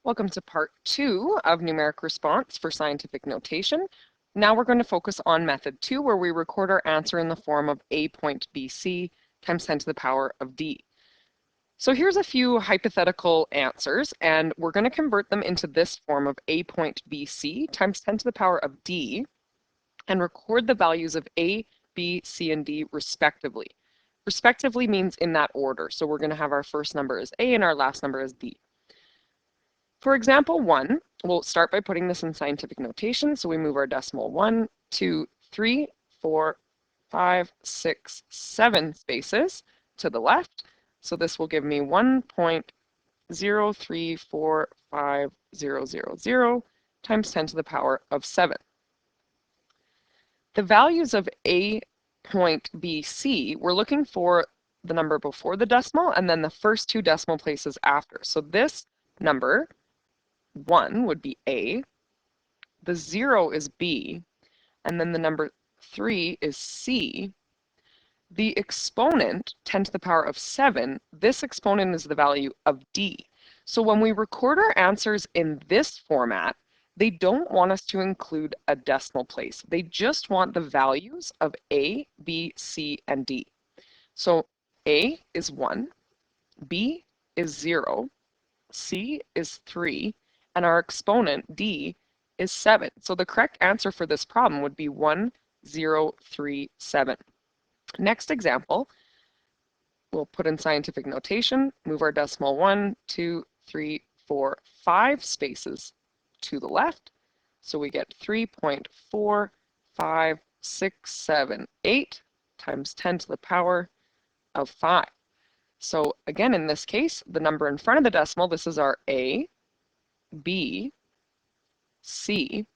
Welcome to part 2 of numeric response for scientific notation. Now we're going to focus on method 2, where we record our answer in the form of a point bc times 10 to the power of d. So here's a few hypothetical answers, and we're going to convert them into this form of a point bc times 10 to the power of d, and record the values of a, b, c, and d respectively. Respectively means in that order. So we're going to have our first number as a and our last number as d. For example 1, we'll start by putting this in scientific notation. So we move our decimal 1, 2, 3, 4, 5, 6, 7 spaces to the left. So this will give me 1.0345000 times 10 to the power of 7. The values of a point bc, we're looking for the number before the decimal and then the first two decimal places after. So this number 1 would be A, the 0 is B, and then the number 3 is C. The exponent, 10 to the power of 7, this exponent is the value of D. So when we record our answers in this format, they don't want us to include a decimal place. They just want the values of A, B, C, and D. So A is 1, B is 0, C is 3, and our exponent, d, is 7. So the correct answer for this problem would be 1037. Next example, we'll put in scientific notation, move our decimal 1, 2, 3, 4, 5 spaces to the left. So we get 3.4567 times 10 to the power of 5. So again, in this case, the number in front of the decimal, this is our A, B, C.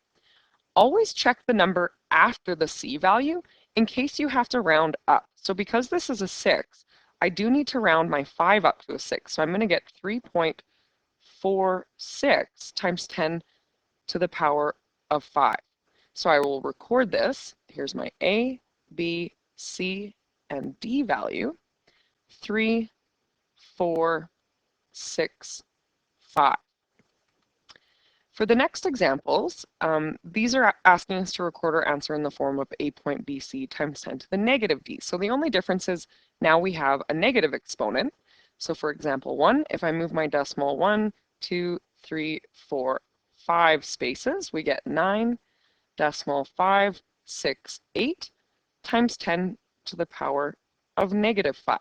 Always check the number after the C value in case you have to round up. So because this is a 6, I do need to round my 5 up to a 6. So I'm going to get 3.46 times 10 to the power of 5. So I will record this. Here's my A, B, C, and D value. 3, 4, 6, 5. For the next examples, these are asking us to record our answer in the form of a point bc times 10 to the negative d. So the only difference is now we have a negative exponent. So for example 1, if I move my decimal 1, 2, 3, 4, 5 spaces, we get 9.568 times 10 to the power of negative 5.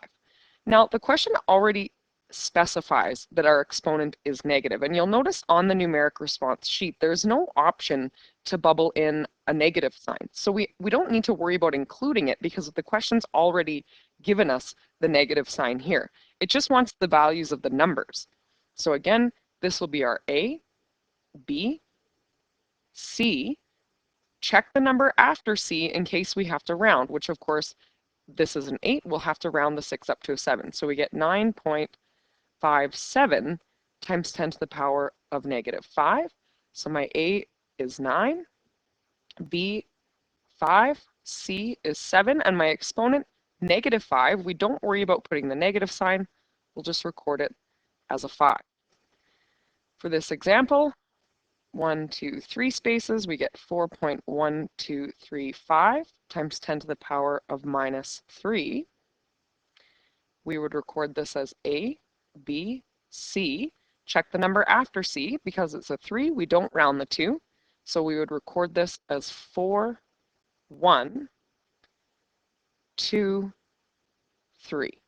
Now the question already specifies that our exponent is negative. And you'll notice on the numeric response sheet, there's no option to bubble in a negative sign. So we don't need to worry about including it because the question's already given us the negative sign here. It just wants the values of the numbers. So again, this will be our A, B, C. Check the number after C in case we have to round, which of course, this is an 8, we'll have to round the 6 up to a 7. So we get 9.57 times 10 to the power of negative 5. So my A is 9, B 5, C is 7, and my exponent, negative 5. We don't worry about putting the negative sign. We'll just record it as a 5. For this example, 1, 2, 3 spaces, we get 4.1235 times 10 to the power of minus 3. We would record this as A, B, C. Check the number after C. Because it's a 3, we don't round the 2. So we would record this as 4, 1, 2, 3.